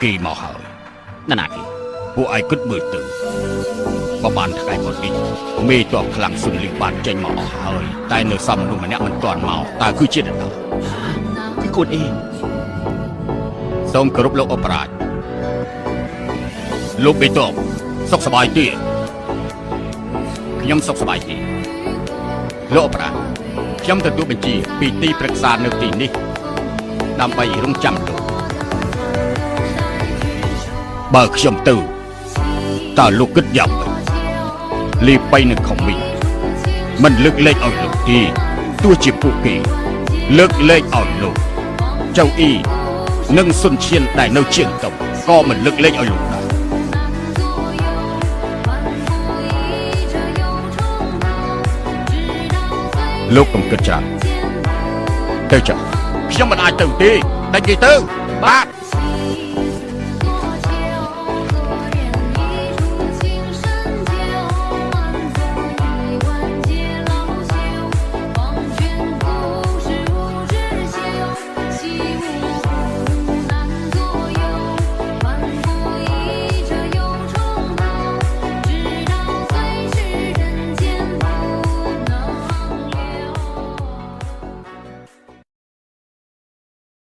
គេមកហើយ ណាណាគេ ពួកឯងគិតមើលទៅប្រហែលថ្ងៃមុននេះមេតបខ្លាំងសុនលីបានចេញមកអស់ហើយតែនៅសំមនុស្សម្នាក់មិនទាន់មកតើគឺជានរណា គឺកូនអេ សូមគោរពលោកអបរាជលោកមេតបសុខសប្បាយទេខ្ញុំសុខសប្បាយទេលោកអបរាជខ្ញុំទទួលបញ្ជាពីទីប្រឹក្សានៅទីនេះដើម្បីរងចាំលោកបើខ្ញុំទៅតើលោកគិតយ៉ាងម៉េចលីបៃនឹងខំមីមិនលើកលែងឲ្យលោកទេទោះជាពួកគេលើកលែងឲ្យលោកចៅអ៊ីនិងសុនឈៀនដែលនៅជាងតុងក៏មិនលើកលែងឲ្យលោកដែរលោកកុំគិតច្រើនទៅចុះខ្ញុំមិនអាចទៅទេដាច់និយាយទៅបាទ